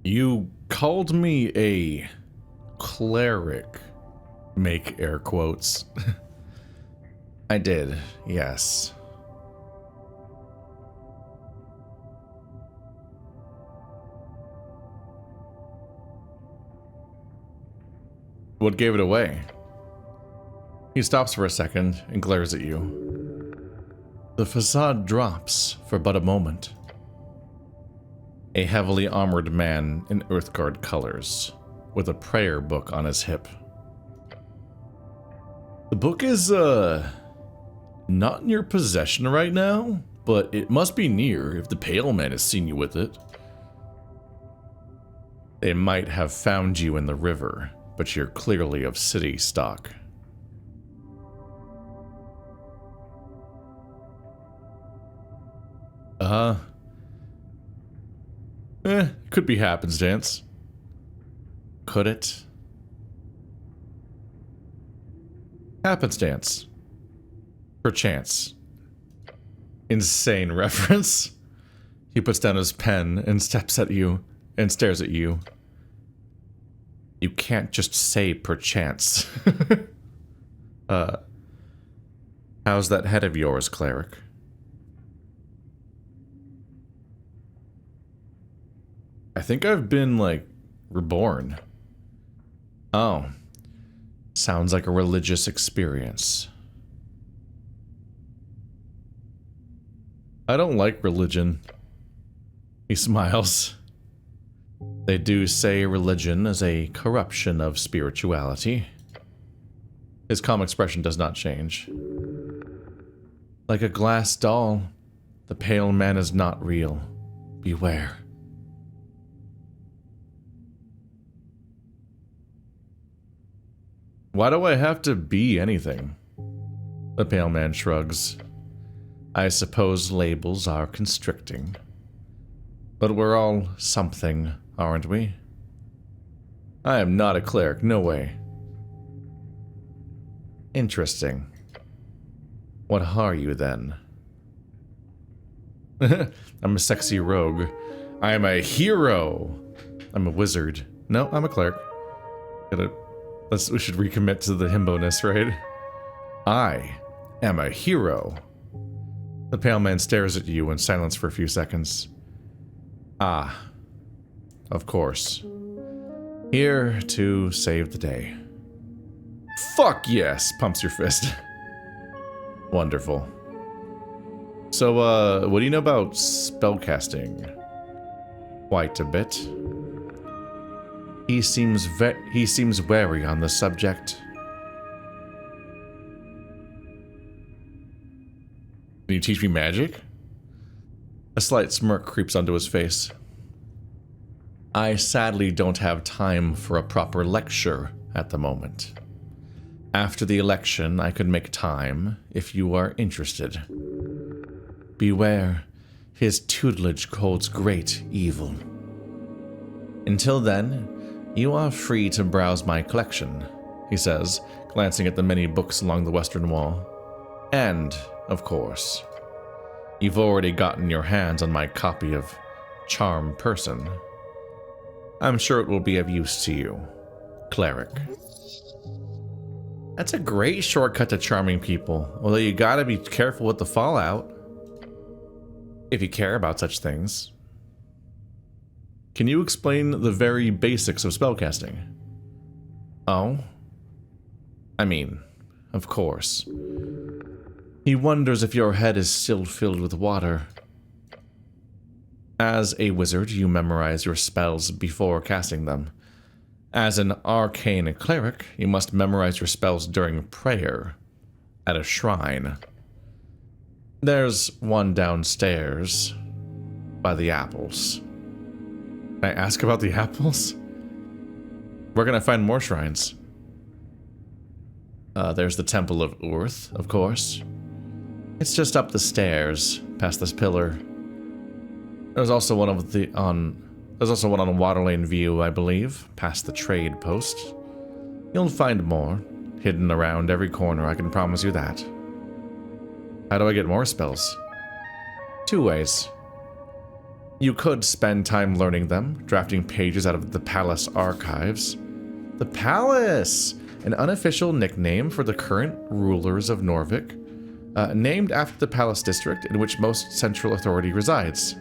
You called me a cleric. Make air quotes. I did, yes. What gave it away? He stops for a second and glares at you. The facade drops for but a moment. A heavily armored man in Earthguard colors, with a prayer book on his hip. The book is, not in your possession right now, but it must be near if the Pale Man has seen you with it. They might have found you in the river, but you're clearly of city stock. Could be happenstance. Could it? Happenstance. Perchance. Insane reference. He puts down his pen and steps at you and stares at you. You can't just say perchance. How's that head of yours, Cleric? I think I've been, like, reborn. Oh. Sounds like a religious experience. I don't like religion. He smiles. They do say religion is a corruption of spirituality. His calm expression does not change. Like a glass doll, the Pale Man is not real. Beware. Why do I have to be anything? The Pale Man shrugs. I suppose labels are constricting. But we're all something, aren't we? I am not a cleric, no way. Interesting. What are you then? I'm a sexy rogue. I am a hero. I'm a wizard. No, I'm a cleric. We should recommit to the himbo-ness, right? I am a hero. The Pale Man stares at you in silence for a few seconds. Ah, of course. Here to save the day. Fuck yes, pumps your fist. Wonderful. So, what do you know about spellcasting? Quite a bit. He seems wary on the subject. Can you teach me magic? A slight smirk creeps onto his face. I sadly don't have time for a proper lecture at the moment. After the election, I could make time if you are interested. Beware, his tutelage holds great evil. Until then, you are free to browse my collection, he says, glancing at the many books along the western wall. And, of course, you've already gotten your hands on my copy of Charm Person. I'm sure it will be of use to you, Cleric. That's a great shortcut to charming people, although you gotta be careful with the fallout. If you care about such things. Can you explain the very basics of spellcasting? Oh? I mean, of course. He wonders if your head is still filled with water. As a wizard, you memorize your spells before casting them. As an arcane cleric, you must memorize your spells during prayer at a shrine. There's one downstairs by the apples. Can I ask about the apples? Where can I find more shrines? There's the Temple of Urth, of course. It's just up the stairs, past this pillar. There's also one on Waterlane View, I believe, past the trade post. You'll find more, hidden around every corner, I can promise you that. How do I get more spells? 2 ways. You could spend time learning them, drafting pages out of the palace archives. The palace! An unofficial nickname for the current rulers of Norvik, named after the palace district in which most central authority resides.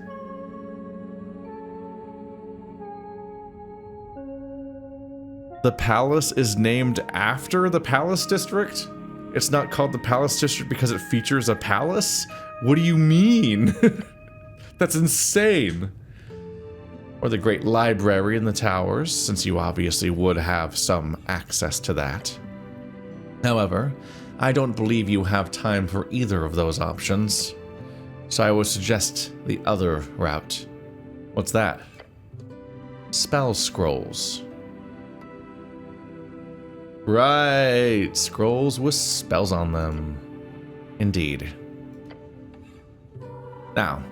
The palace is named after the palace district? It's not called the palace district because it features a palace? What do you mean? That's insane. Or the great library in the towers, since you obviously would have some access to that. However, I don't believe you have time for either of those options, so I would suggest the other route. What's that? Spell scrolls. Right, scrolls with spells on them. Indeed. Now,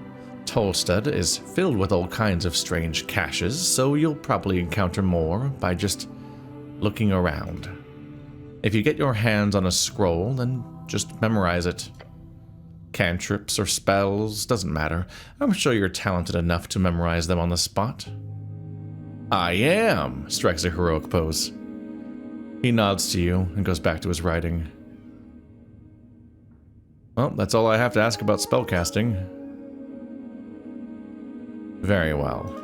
Tolstad is filled with all kinds of strange caches, so you'll probably encounter more by just looking around. If you get your hands on a scroll, then just memorize it. Cantrips or spells, doesn't matter. I'm sure you're talented enough to memorize them on the spot. I am, strikes a heroic pose. He nods to you and goes back to his writing. Well, that's all I have to ask about spellcasting. Very well.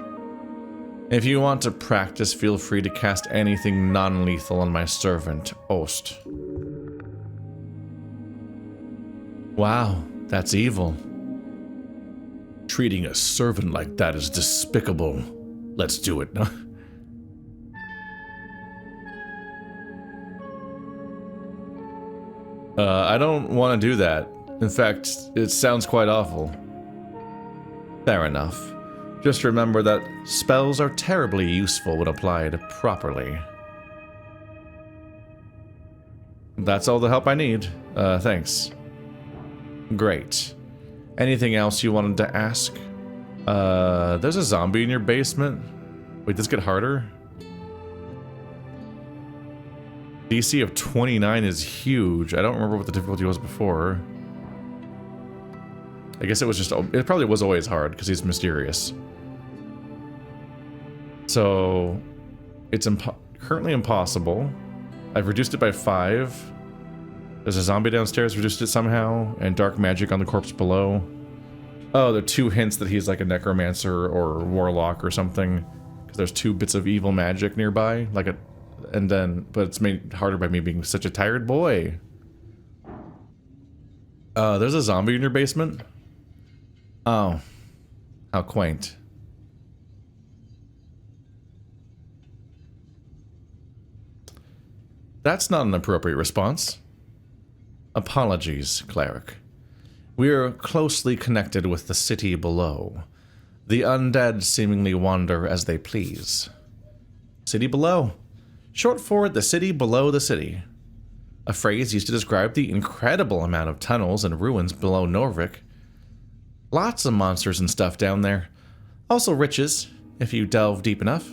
If you want to practice, feel free to cast anything non-lethal on my servant, Ost. Wow, that's evil. Treating a servant like that is despicable. Let's do it. I don't want to do that. In fact, it sounds quite awful. Fair enough. Just remember that spells are terribly useful when applied properly. That's all the help I need. Thanks. Great. Anything else you wanted to ask? There's a zombie in your basement. Wait, this get harder? DC of 29 is huge. I don't remember what the difficulty was before. I guess it was just... It probably was always hard, because he's mysterious. So... It's currently impossible. I've reduced it by 5. There's a zombie downstairs, reduced it somehow. And dark magic on the corpse below. Oh, there are 2 hints that he's like a necromancer or warlock or something. Because there's 2 bits of evil magic nearby. Like a... And then... But it's made harder by me being such a tired boy. There's a zombie in your basement? Oh. How quaint. That's not an appropriate response. Apologies, Cleric. We're closely connected with the city below. The undead seemingly wander as they please. City below. Short for the city below the city. A phrase used to describe the incredible amount of tunnels and ruins below Norvik. Lots of monsters and stuff down there. Also riches, if you delve deep enough.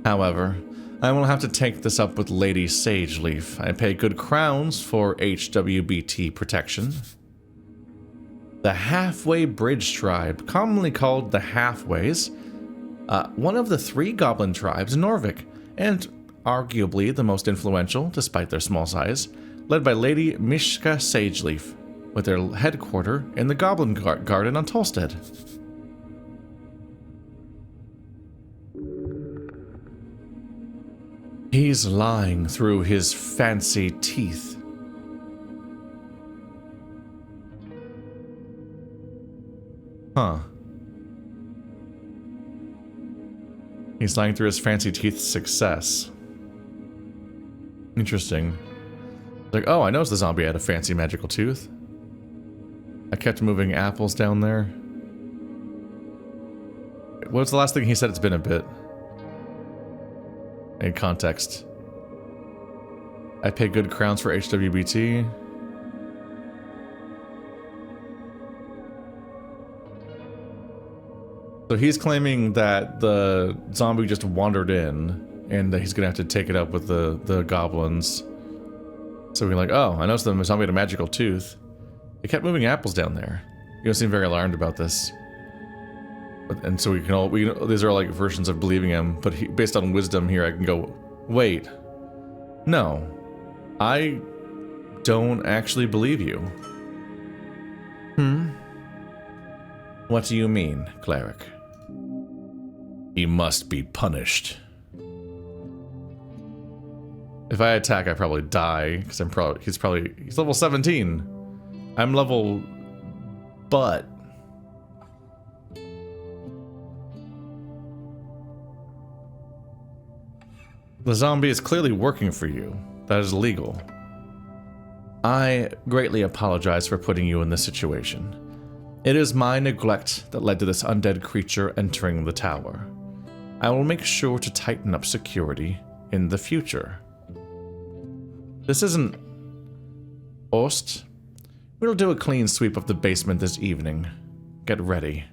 However, I will have to take this up with Lady Sageleaf. I pay good crowns for HWBT protection. The Halfway Bridge Tribe, commonly called the Halfways, one of the 3 goblin tribes in Norvik, and arguably the most influential, despite their small size, led by Lady Mishka Sageleaf, with their headquarters in the Goblin Garden on Tolstad. He's lying through his fancy teeth. Huh. He's lying through his fancy teeth. Success. Interesting. Like, oh, I noticed the zombie had a fancy magical tooth. I kept moving apples down there. What was the last thing he said? It's been a bit. In context. I pay good crowns for HWBT. So he's claiming that the zombie just wandered in, and that he's gonna have to take it up with the goblins. So we're like, oh, I noticed the zombie had a magical tooth. He kept moving apples down there. You don't seem very alarmed about this. And so these are like versions of believing him, but based on wisdom here, I can go, wait, no, I don't actually believe you. What do you mean, Cleric? He must be punished. If I attack, I probably die, because he's level 17. I'm level but. The zombie is clearly working for you. That is legal. I greatly apologize for putting you in this situation. It is my neglect that led to this undead creature entering the tower. I will make sure to tighten up security in the future. This isn't Ost. We'll do a clean sweep of the basement this evening. Get ready.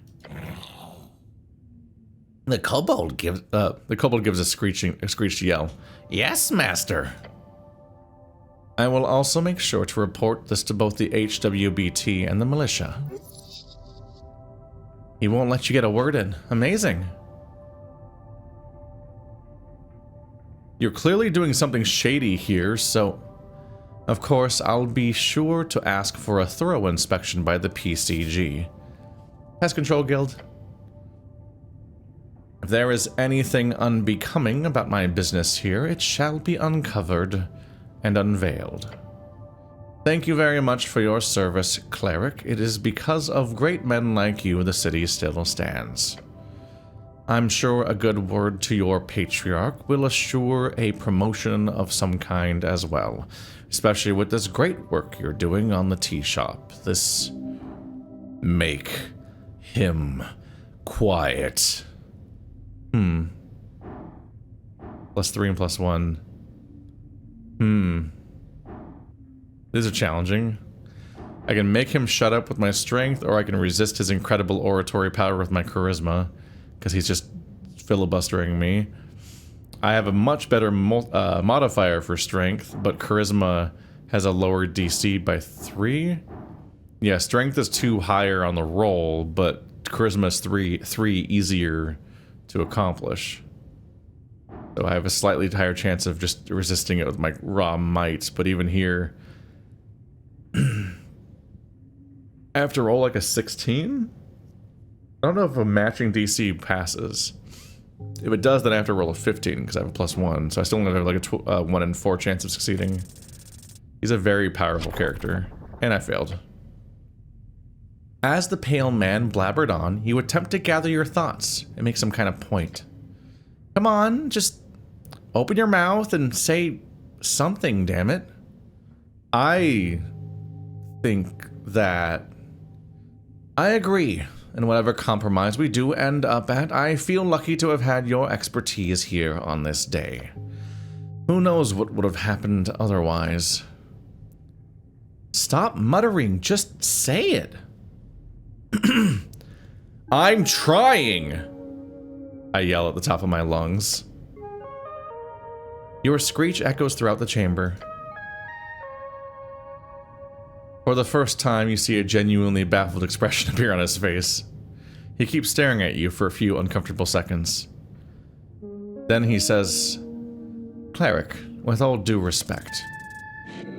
The kobold gives a screeched yell. Yes, master. I will also make sure to report this to both the HWBT and the militia. He won't let you get a word in. Amazing. You're clearly doing something shady here, so of course I'll be sure to ask for a thorough inspection by the PCG. Pest Control Guild. If there is anything unbecoming about my business here, it shall be uncovered and unveiled. Thank you very much for your service, Cleric. It is because of great men like you the city still stands. I'm sure a good word to your patriarch will assure a promotion of some kind as well, especially with this great work you're doing on the tea shop. This... Make him quiet. +3 and +1. These are challenging. I can make him shut up with my strength, or I can resist his incredible oratory power with my charisma, because he's just filibustering me. I have a much better modifier for strength, but charisma has a lower DC by 3. Yeah, strength is 2 higher on the roll, but charisma is 3 easier to accomplish. So I have a slightly higher chance of just resisting it with my raw might, but even here, I have to roll like a 16? I don't know if a matching DC passes. If it does, then I have to roll a 15 because I have a +1, so I still only have like a 1 in 4 chance of succeeding. He's a very powerful character, and I failed. As the pale man blabbered on, you attempt to gather your thoughts and make some kind of point. Come on, just open your mouth and say something, damn it. I think that I agree in whatever compromise we do end up at. I feel lucky to have had your expertise here on this day. Who knows what would have happened otherwise? Stop muttering, just say it. I'm trying, I yell at the top of my lungs. Your screech echoes throughout the chamber. For the first time, you see a genuinely baffled expression appear on his face. He keeps staring at you for a few uncomfortable seconds. Then he says, Cleric, with all due respect,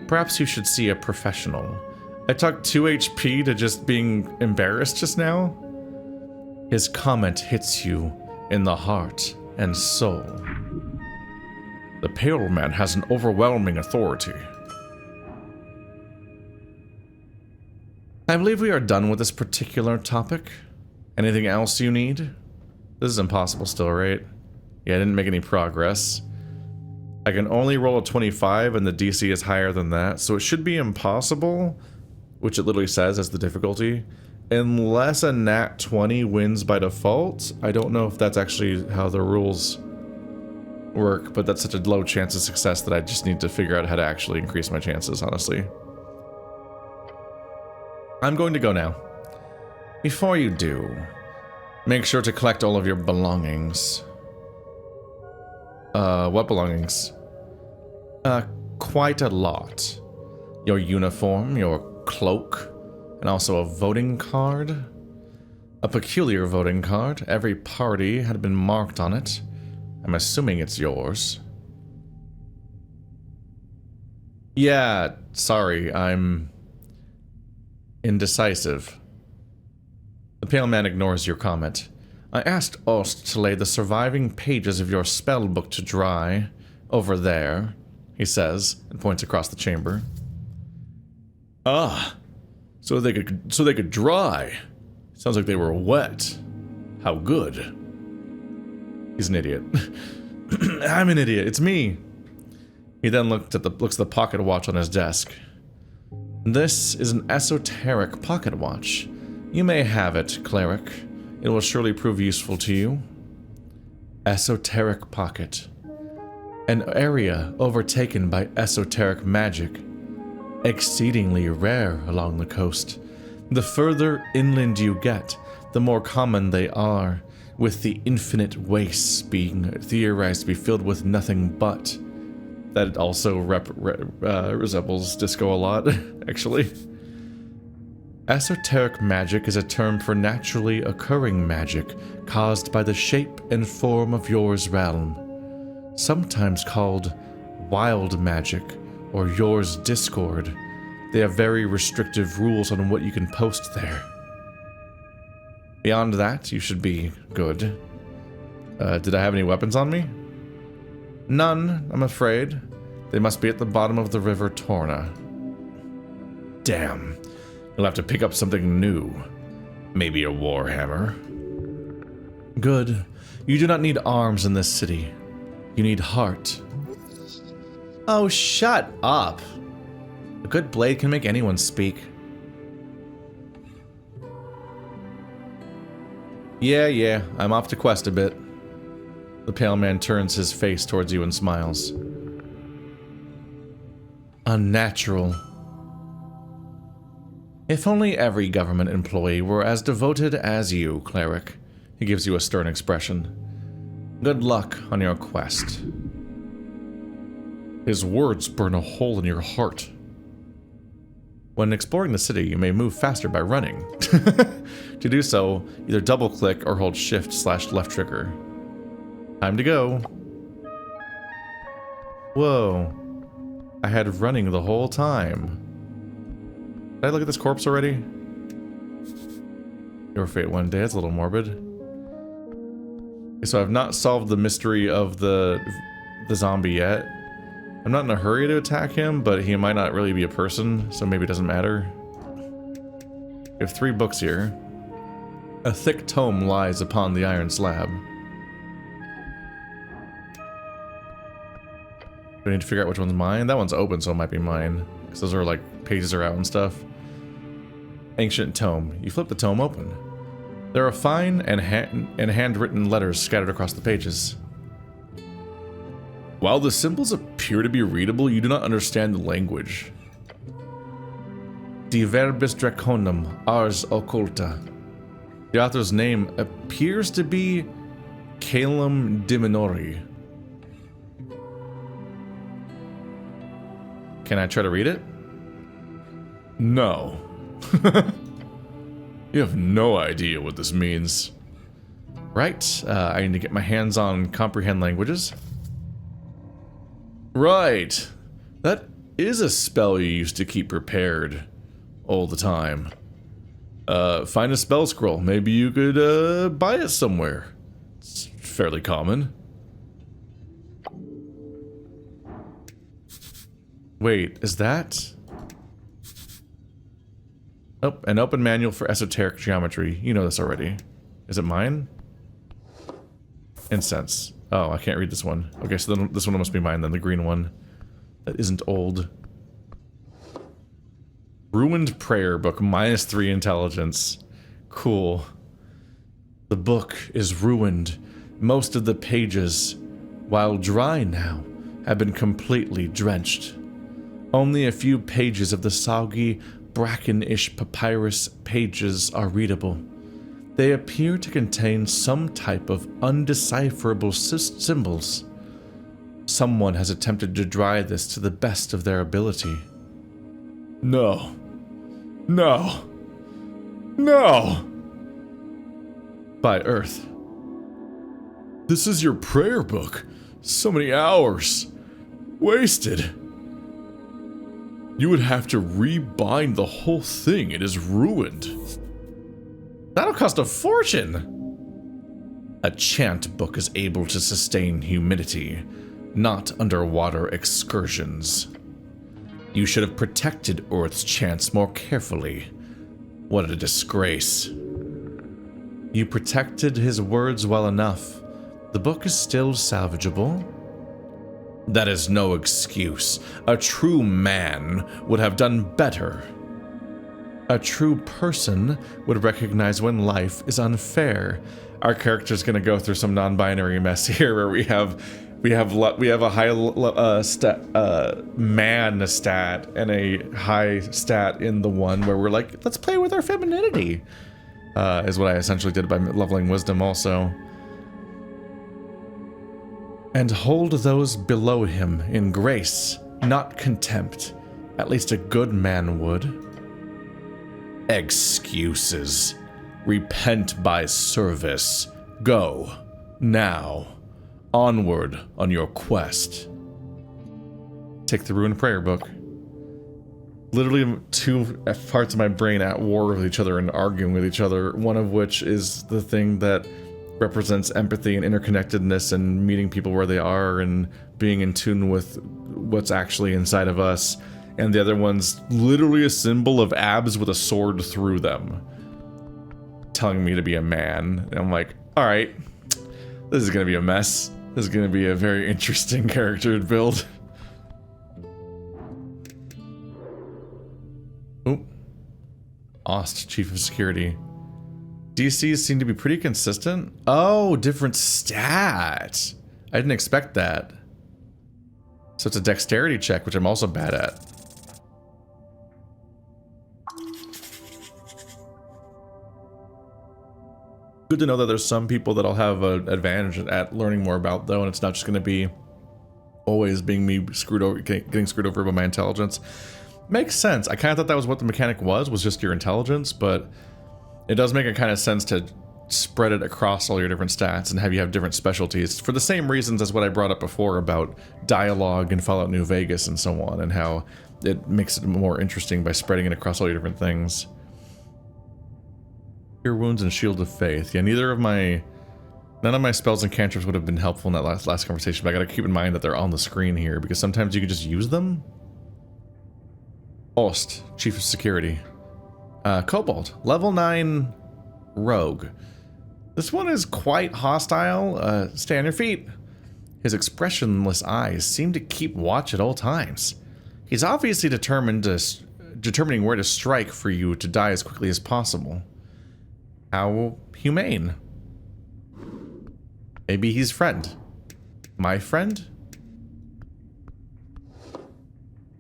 perhaps you should see a professional. I took 2 HP to just being embarrassed just now. His comment hits you in the heart and soul. The pale man has an overwhelming authority. I believe we are done with this particular topic. Anything else you need? This is impossible still, right? Yeah, I didn't make any progress. I can only roll a 25 and the DC is higher than that, so it should be impossible, which it literally says as the difficulty, unless a nat 20 wins by default. I don't know if that's actually how the rules work, but that's such a low chance of success that I just need to figure out how to actually increase my chances, honestly. I'm going to go now. Before you do, make sure to collect all of your belongings. What belongings? Quite a lot. Your uniform, your cloak, and also a voting card. A peculiar voting card. Every party had been marked on it. I'm assuming it's yours. Yeah, sorry, I'm indecisive. The pale man ignores your comment. I asked Ost to lay the surviving pages of your spell book to dry over there, he says, and points across the chamber. Ah, so they could dry. Sounds like they were wet. How good. He's an idiot. I'm an idiot. It's me. He then looks at the pocket watch on his desk. This is an esoteric pocket watch. You may have it, Cleric. It will surely prove useful to you. Esoteric pocket. An area overtaken by esoteric magic. Exceedingly rare along the coast. The further inland you get, the more common they are, with the infinite wastes being theorized to be filled with nothing but. That also resembles disco a lot, actually. Esoteric magic is a term for naturally occurring magic caused by the shape and form of yours realm, sometimes called wild magic or yours discord. They have very restrictive rules on what you can post there. Beyond that, you should be good. Did I have any weapons on me? None, I'm afraid. They must be at the bottom of the river Torna. Damn. You'll have to pick up something new. Maybe a warhammer. Good. You do not need arms in this city. You need heart. Oh, shut up. A good blade can make anyone speak. Yeah, I'm off to quest a bit. The pale man turns his face towards you and smiles. Unnatural. If only every government employee were as devoted as you, Cleric. He gives you a stern expression. Good luck on your quest. His words burn a hole in your heart. When exploring the city, you may move faster by running. To do so, either double-click or hold Shift/left trigger. Time to go. Whoa. I had running the whole time. Did I look at this corpse already? Your fate one day. That's a little morbid. Okay, so I've not solved the mystery of the zombie yet. I'm not in a hurry to attack him, but he might not really be a person, so maybe it doesn't matter. We have 3 books here. A thick tome lies upon the iron slab. Do I need to figure out which one's mine? That one's open, so it might be mine. Because those are like, pages are out and stuff. Ancient tome. You flip the tome open. There are fine and handwritten letters scattered across the pages. While the symbols appear to be readable, you do not understand the language. De verbis draconum ars occulta. The author's name appears to be Calum Diminori. Can I try to read it? No. You have no idea what this means. Right, I need to get my hands on comprehend languages. Right. That is a spell you used to keep prepared all the time. Find a spell scroll. Maybe you could buy it somewhere. It's fairly common. Wait, is that? Oh, an open manual for esoteric geometry. You know this already. Is it mine? Incense. Oh, I can't read this one. Okay, so then this one must be mine then, the green one. That isn't old. Ruined prayer book, -3 intelligence. Cool. The book is ruined. Most of the pages, while dry now, have been completely drenched. Only a few pages of the soggy, bracken-ish papyrus pages are readable. They appear to contain some type of undecipherable symbols. Someone has attempted to dry this to the best of their ability. No. No. No! by Earth. This is your prayer book. So many hours. Wasted. You would have to rebind the whole thing. It is ruined. That'll cost a fortune. A chant book is able to sustain humidity, not underwater excursions. You should have protected Earth's chants more carefully. What a disgrace. You protected his words well enough. The book is still salvageable. That is no excuse. A true man would have done better. A true person would recognize when life is unfair. Our character's gonna go through some non-binary mess here, where we have a high man stat and a high stat in the one where we're like, let's play with our femininity. Is what I essentially did by leveling wisdom also. And hold those below him in grace, not contempt. At least a good man would. Excuses. Repent by service. Go. Now. Onward on your quest. Take the Ruined Prayer Book. Literally two parts of my brain at war with each other and arguing with each other, one of which is the thing that represents empathy and interconnectedness and meeting people where they are and being in tune with what's actually inside of us. And the other one's literally a symbol of abs with a sword through them, telling me to be a man. And I'm like, all right, this is going to be a mess. This is going to be a very interesting character build. Oh, Ost, Chief of Security. DCs seem to be pretty consistent. Oh, different stat. I didn't expect that. So it's a dexterity check, which I'm also bad at. Good to know that there's some people that I'll have an advantage at learning more about, though, and it's not just going to be always being me screwed over, getting screwed over by my intelligence. Makes sense. I kind of thought that was what the mechanic was just your intelligence, but it does make a kind of sense to spread it across all your different stats and have you have different specialties for the same reasons as what I brought up before about dialogue and Fallout New Vegas and so on, and how it makes it more interesting by spreading it across all your different things. Cure Wounds and Shield of Faith. Yeah, none of my spells and cantrips would have been helpful in that last conversation, but I gotta keep in mind that they're on the screen here because sometimes you can just use them. Ost, Chief of Security. Kobold, level 9 rogue. This one is quite hostile. Stay on your feet. His expressionless eyes seem to keep watch at all times. He's obviously determining where to strike for you to die as quickly as possible. How humane. Maybe he's friend. My friend?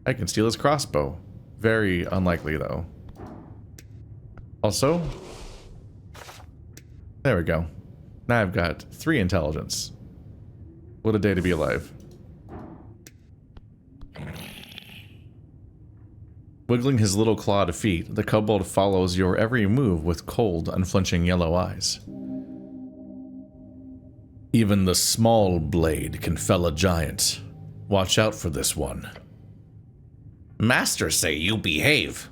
I can steal his crossbow. Very unlikely, though. Also, there we go. Now I've got 3 intelligence. What a day to be alive. Wiggling his little clawed feet, the kobold follows your every move with cold, unflinching yellow eyes. Even the small blade can fell a giant. Watch out for this one. Masters say you behave.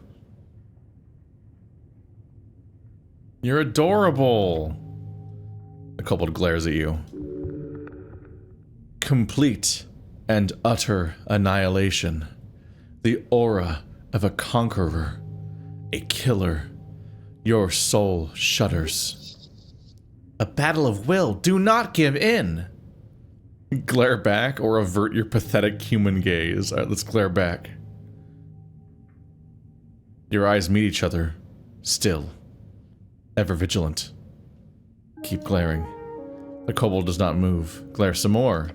You're adorable. The kobold glares at you. Complete and utter annihilation. The aura of a conqueror. A killer. Your soul shudders. A battle of will. Do not give in. Glare back or avert your pathetic human gaze. Alright, let's glare back. Your eyes meet each other. Still. Ever vigilant. Keep glaring. The kobold does not move. Glare some more.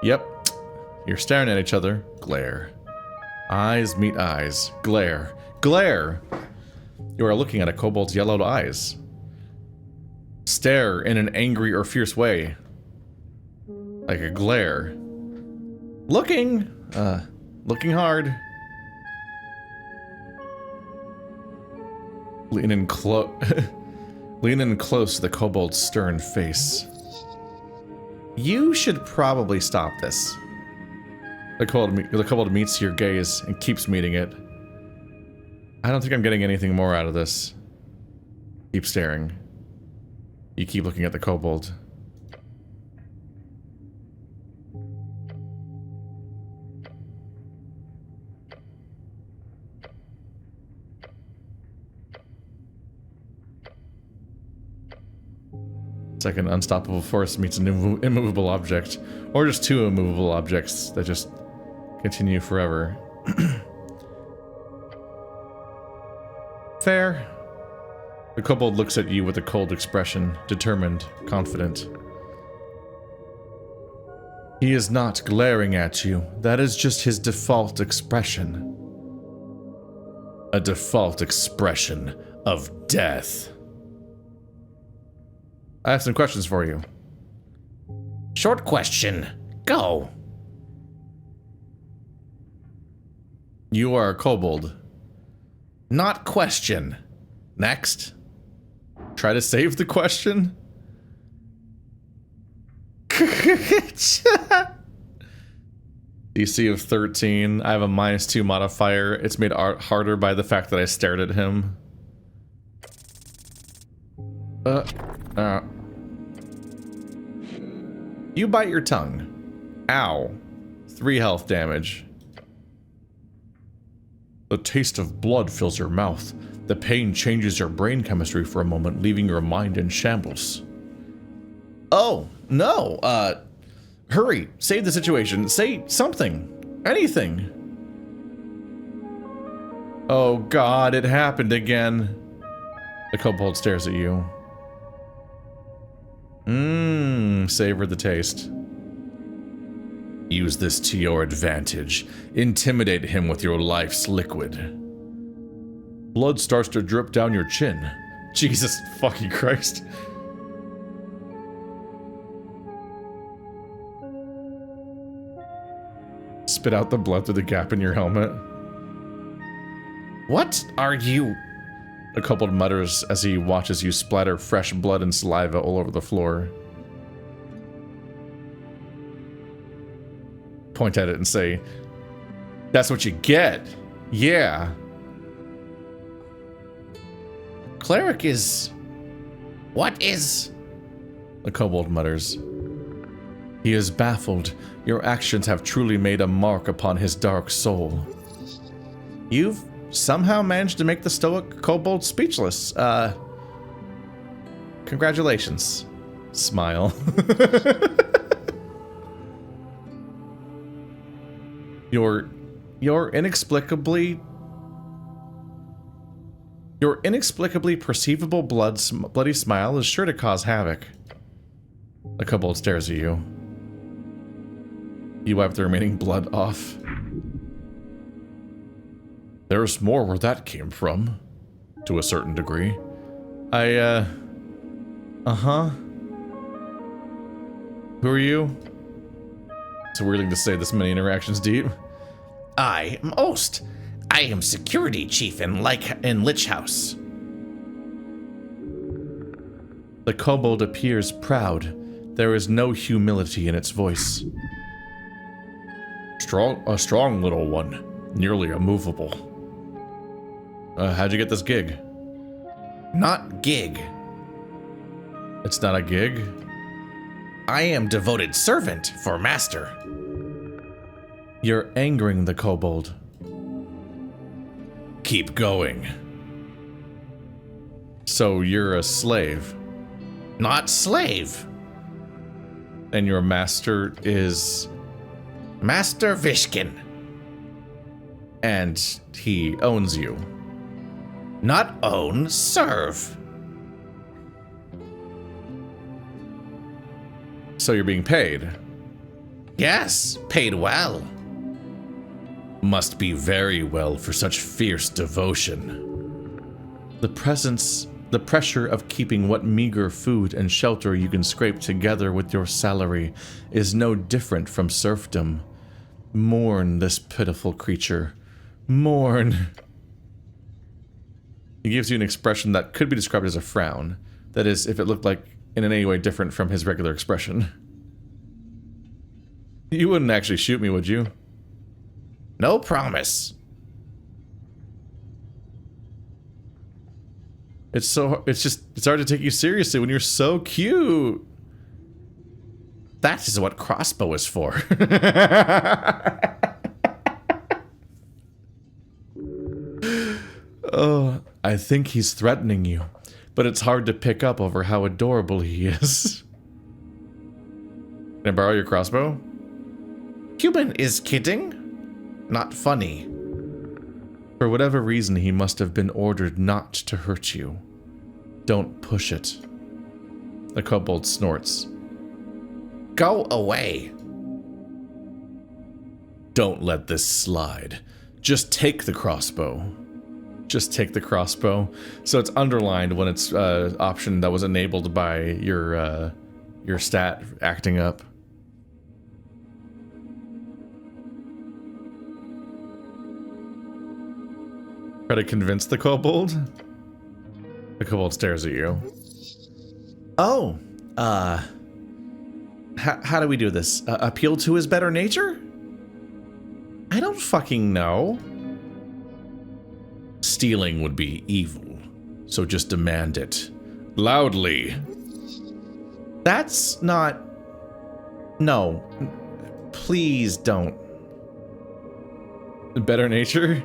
Yep. You're staring at each other. Glare. Eyes meet eyes. Glare. Glare! You are looking at a kobold's yellowed eyes. Stare in an angry or fierce way. Like a glare. Looking! Looking hard. Lean in Lean in close to the kobold's stern face. You should probably stop this. The kobold meets your gaze and keeps meeting it. I don't think I'm getting anything more out of this. Keep staring. You keep looking at the kobold. It's like an unstoppable force meets an immovable object. Or just two immovable objects that just continue forever. Fair. The kobold looks at you with a cold expression, determined, confident. He is not glaring at you. That is just his default expression. A default expression of death. I have some questions for you. Short question. Go. You are a kobold. Not question. Next. Try to save the question? DC of 13. I have a -2 modifier. It's made harder by the fact that I stared at him. You bite your tongue. Ow. 3 health damage. The taste of blood fills your mouth. The pain changes your brain chemistry for a moment, leaving your mind in shambles. Oh, no. Hurry. Save the situation. Say something. Anything. Oh god, it happened again. The kobold stares at you. Savor the taste. Use this to your advantage. Intimidate him with your life's liquid. Blood starts to drip down your chin. Jesus fucking Christ. Spit out the blood through the gap in your helmet. What are you? The kobold mutters as he watches you splatter fresh blood and saliva all over the floor. Point at it and say, "That's what you get." Yeah. Cleric is... What is... The kobold mutters. He is baffled. Your actions have truly made a mark upon his dark soul. You've somehow managed to make the stoic kobold speechless. Congratulations. Smile. Your inexplicably perceivable bloody smile is sure to cause havoc. The kobold stares at you. You wipe the remaining blood off. There's more where that came from, to a certain degree. Uh-huh. Who are you? It's a weird thing to say this many interactions deep. I am Ost. I am security chief in Lich House. The kobold appears proud. There is no humility in its voice. A strong little one, nearly immovable. How'd you get this gig? Not gig. It's not a gig? I am devoted servant for master. You're angering the kobold. Keep going. So you're a slave? Not slave. And your master is... Master Vishkin. And he owns you. Not own, serve. So you're being paid? Yes, paid well. Must be very well for such fierce devotion. The pressure of keeping what meager food and shelter you can scrape together with your salary is no different from serfdom. Mourn this pitiful creature. Mourn. He gives you an expression that could be described as a frown. That is, if it looked like in any way different from his regular expression. You wouldn't actually shoot me, would you? No promise. It's hard to take you seriously when you're so cute. That is what crossbow is for. Oh, I think he's threatening you, but it's hard to pick up over how adorable he is. Can I borrow your crossbow? Human is kidding? Not funny. For whatever reason, he must have been ordered not to hurt you. Don't push it. The kobold snorts. Go away. Don't let this slide. Just take the crossbow. Just take the crossbow. So it's underlined when it's option that was enabled by your stat acting up. Try to convince the kobold? The kobold stares at you. Oh, how do we do this? Appeal to his better nature? I don't fucking know. Stealing would be evil, so just demand it. Loudly. That's not... No. Please don't. Better nature?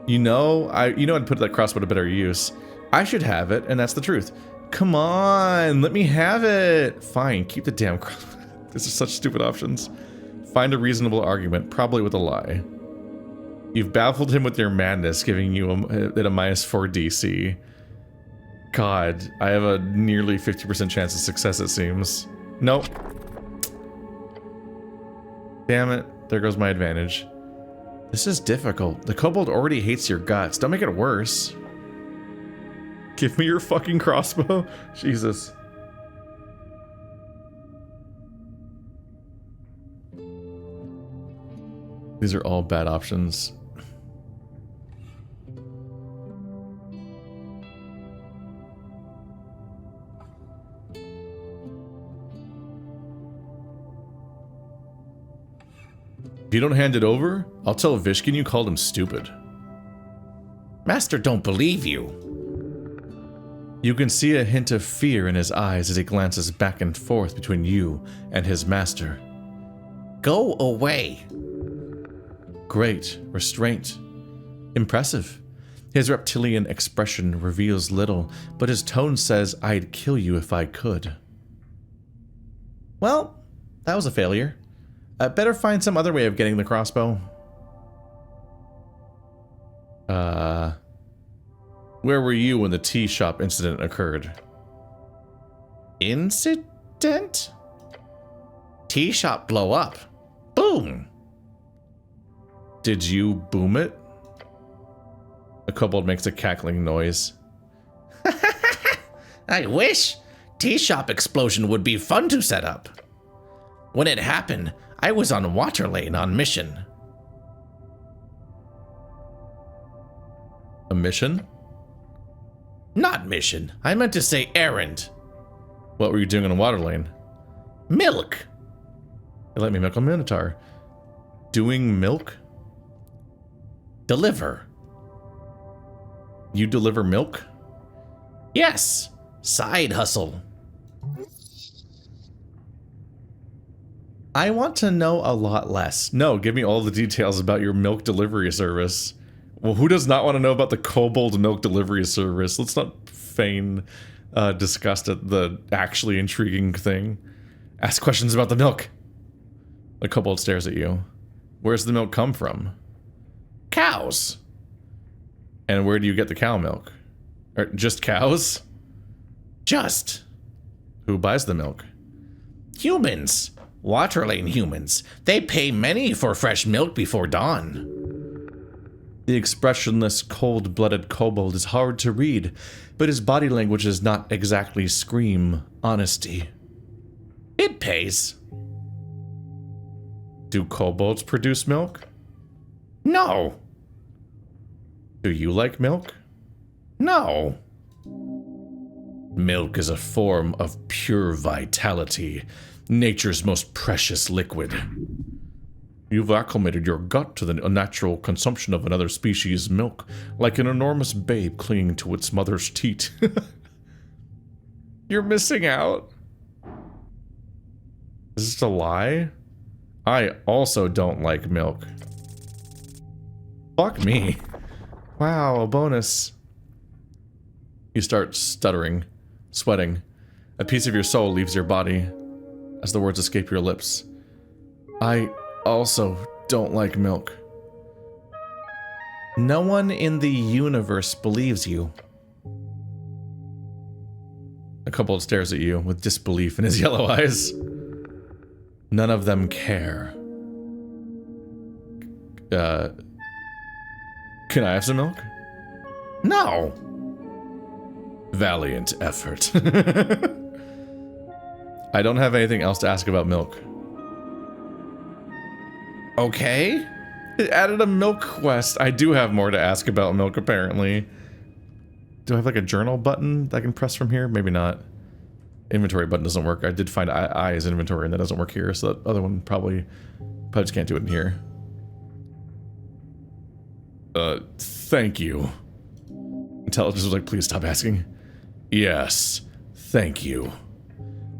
You know, I'd put that crossbow to better use. I should have it, and that's the truth. Come on, let me have it. Fine, keep the damn crossbow. These are such stupid options. Find a reasonable argument, probably with a lie. You've baffled him with your madness, giving you a -4 DC. God, I have a nearly 50% chance of success, it seems. Nope. Damn it, there goes my advantage. This is difficult. The kobold already hates your guts. Don't make it worse. Give me your fucking crossbow. Jesus. These are all bad options. If you don't hand it over, I'll tell Vishkin you called him stupid. Master don't believe you. You can see a hint of fear in his eyes as he glances back and forth between you and his master. Go away. Great restraint. Impressive. His reptilian expression reveals little, but his tone says I'd kill you if I could. Well, that was a failure. Better find some other way of getting the crossbow. Where were you when the tea shop incident occurred? Incident? Tea shop blow up. Boom! Did you boom it? The kobold makes a cackling noise. I wish! Tea shop explosion would be fun to set up. When it happened, I was on Water Lane on mission. A mission? Not mission. I meant to say errand. What were you doing on Water Lane? Milk. They let me milk a minotaur. Doing milk? Deliver. You deliver milk? Yes. Side hustle. I want to know a lot less. No, give me all the details about your milk delivery service. Well, who does not want to know about the kobold milk delivery service? Let's not feign disgust at the actually intriguing thing. Ask questions about the milk. The kobold stares at you. Where's the milk come from? Cows. And where do you get the cow milk? Or just cows? Just. Who buys the milk? Humans. Water Lane humans. They pay many for fresh milk before dawn. The expressionless, cold-blooded kobold is hard to read, but his body language does not exactly scream honesty. It pays. Do kobolds produce milk? No. Do you like milk? No. Milk is a form of pure vitality, nature's most precious liquid. You've acclimated your gut to the unnatural consumption of another species' milk, like an enormous babe clinging to its mother's teat. You're missing out. Is this a lie? I also don't like milk. Fuck me. Wow, a bonus. You start stuttering, sweating. A piece of your soul leaves your body as the words escape your lips. I also don't like milk. No one in the universe believes you. A kobold stares at you with disbelief in his yellow eyes. None of them care. Can I have some milk? No! Valiant effort. I don't have anything else to ask about milk. Okay. It added a milk quest. I do have more to ask about milk, apparently. Do I have like a journal button that I can press from here? Maybe not. Inventory button doesn't work. I did find I as inventory, and that doesn't work here, so that other one probably just can't do it in here. Thank you. Intelligence was like, please stop asking. Yes, thank you.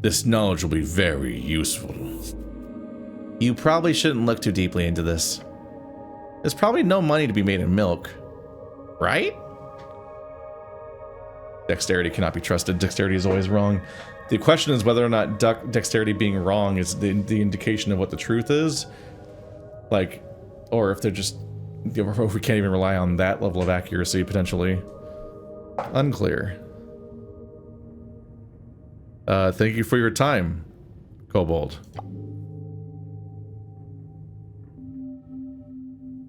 This knowledge will be very useful. You probably shouldn't look too deeply into this. There's probably no money to be made in milk, right? Dexterity cannot be trusted. Dexterity is always wrong. The question is whether or not dexterity being wrong is the indication of what the truth is. Like, or if they're just, if we can't even rely on that level of accuracy, potentially. Unclear. Thank you for your time, Kobold.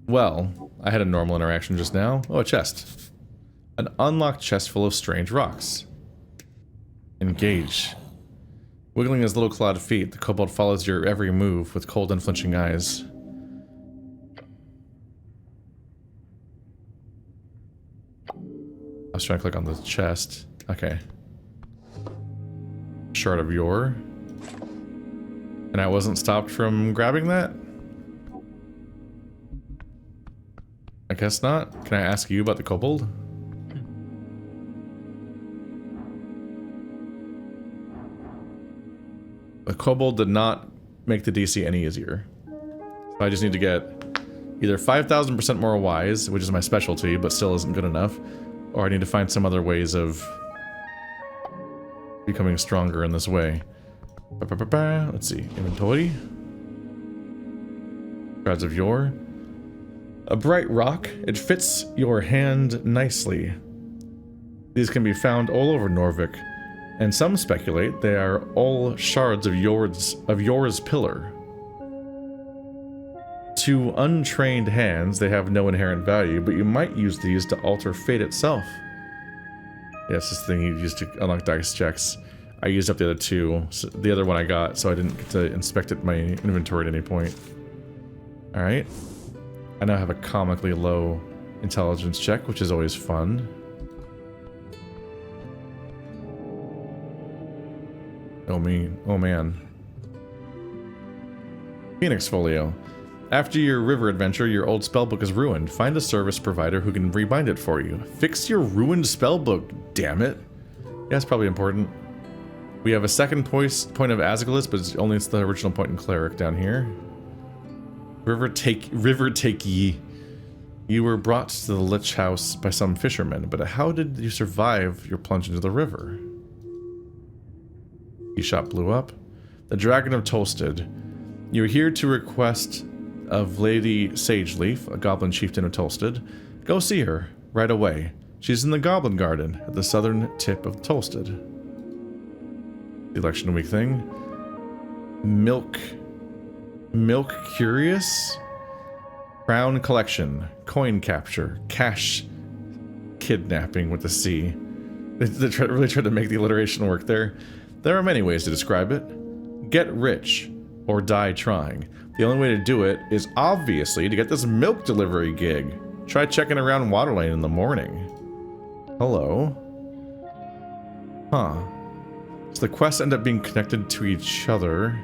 Well, I had a normal interaction just now. Oh, a chest. An unlocked chest full of strange rocks. Engage. Wiggling his little clawed feet, the kobold follows your every move with cold, unflinching eyes. I was trying to click on the chest. Okay. Shard of yore. And I wasn't stopped from grabbing that? I guess not. Can I ask you about the kobold? The kobold did not make the DC any easier. So I just need to get either 5,000% more wise, which is my specialty, but still isn't good enough, or I need to find some other ways of becoming stronger in this way. Let's see. Inventory. Shards of yore. A bright rock. It fits your hand nicely. These can be found all over Norvik, and some speculate they are all shards of yore's pillar. To untrained hands, they have no inherent value, but you might use these to alter fate itself. Yes, this thing you used to unlock dice checks. I used up the other two, so the other one I got, so I didn't get to inspect it in my inventory at any point. Alright. I now have a comically low intelligence check, which is always fun. Oh man. Phoenix Folio. After your river adventure, your old spellbook is ruined. Find a service provider who can rebind it for you. Fix your ruined spellbook, damn it. Yeah, that's probably important. We have a second point of Asgulus, but it's the original point in Cleric down here. River take ye. You were brought to the Lich House by some fishermen, but how did you survive your plunge into the river? The shop blew up. The Dragon of Tolstead. You're here to request of Lady Sageleaf, a goblin chieftain of Tolstead. Go see her right away. She's in the Goblin Garden at the southern tip of Tolstead. The election week thing. Milk Curious. Crown Collection. Coin Capture. Cash Kidnapping with the C. They really tried to make the alliteration work there. There are many ways to describe it. Get rich, or die trying. The only way to do it is obviously to get this milk delivery gig. Try checking around Waterlane in the morning. Hello. Huh. So the quests end up being connected to each other.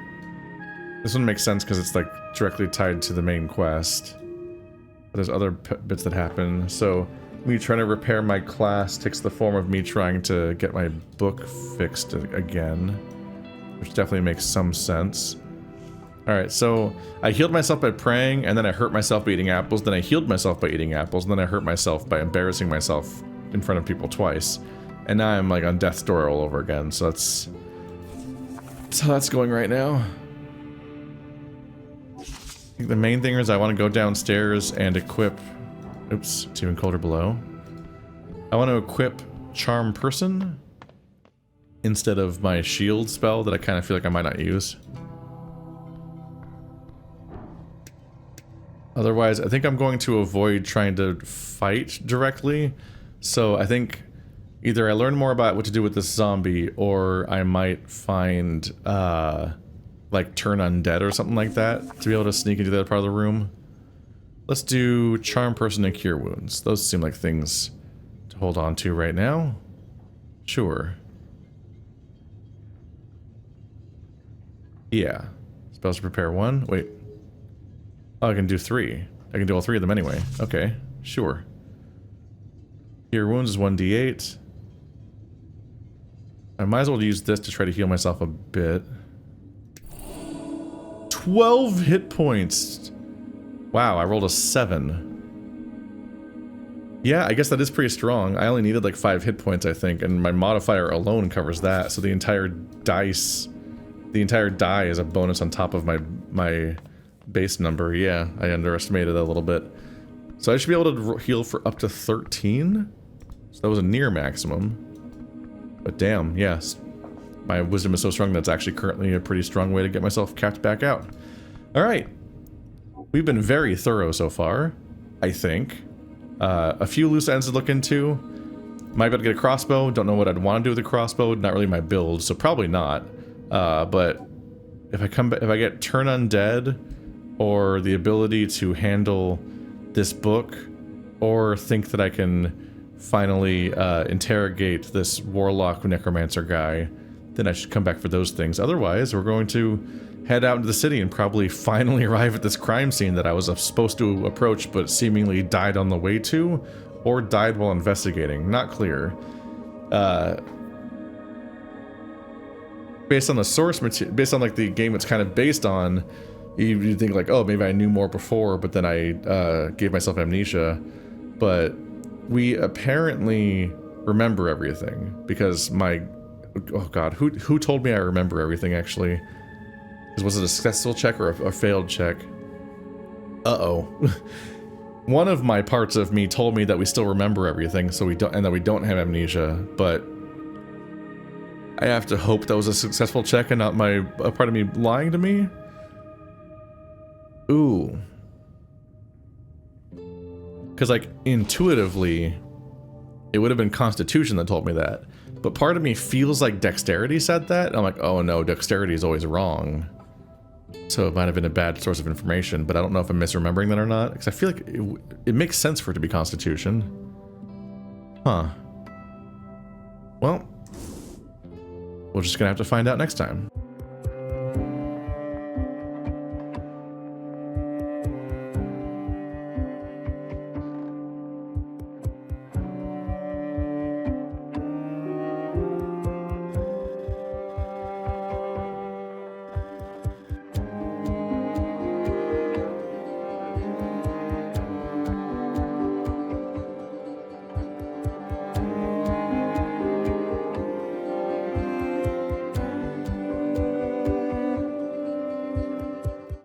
This one makes sense because it's like directly tied to the main quest. But there's other bits that happen. So me trying to repair my class takes the form of me trying to get my book fixed again. Which definitely makes some sense. Alright, so I healed myself by praying, and then I hurt myself by eating apples, then I healed myself by eating apples, and then I hurt myself by embarrassing myself in front of people twice. And now I'm like on death's door all over again, so that's how that's going right now. I think the main thing is I want to go downstairs and equip... Oops, it's even colder below. I want to equip Charm Person instead of my shield spell that I kind of feel like I might not use. Otherwise, I think I'm going to avoid trying to fight directly. So I think either I learn more about what to do with this zombie, or I might find, like, turn undead or something like that to be able to sneak into that part of the room. Let's do Charm Person and Cure Wounds. Those seem like things to hold on to right now. Sure. Yeah. Spells to prepare one. Wait. Oh, I can do 3. I can do all 3 of them anyway. Okay, sure. Cure Wounds is 1d8. I might as well use this to try to heal myself a bit. 12 hit points! Wow, I rolled a 7. Yeah, I guess that is pretty strong. I only needed like 5 hit points, I think, and my modifier alone covers that, so the entire die is a bonus on top of my base number. Yeah, I underestimated a little bit. So I should be able to heal for up to 13? So that was a near maximum. But damn, yes. My wisdom is so strong that's actually currently a pretty strong way to get myself capped back out. Alright. We've been very thorough so far, I think. A few loose ends to look into. Might be able to get a crossbow. Don't know what I'd want to do with a crossbow. Not really my build, so probably not. But if I get Turn Undead, or the ability to handle this book, or think that I can finally interrogate this warlock necromancer guy, then I should come back for those things. Otherwise, we're going to head out into the city and probably finally arrive at this crime scene that I was supposed to approach but seemingly died on the way to, or died while investigating. Not clear. Based on the source material, based on like the game it's kind of based on, you think like, oh, maybe I knew more before, but then I gave myself amnesia. But we apparently remember everything because oh god, who told me I remember everything actually? Was it a successful check or a failed check? Uh-oh. One of my parts of me told me that we still remember everything, so we don't, and that we don't have amnesia, but I have to hope that was a successful check and not a part of me lying to me. Ooh. Because, like, intuitively, it would have been Constitution that told me that. But part of me feels like Dexterity said that. And I'm like, oh no, Dexterity is always wrong. So it might have been a bad source of information, but I don't know if I'm misremembering that or not. Because I feel like it makes sense for it to be Constitution. Huh. Well, we're just gonna have to find out next time.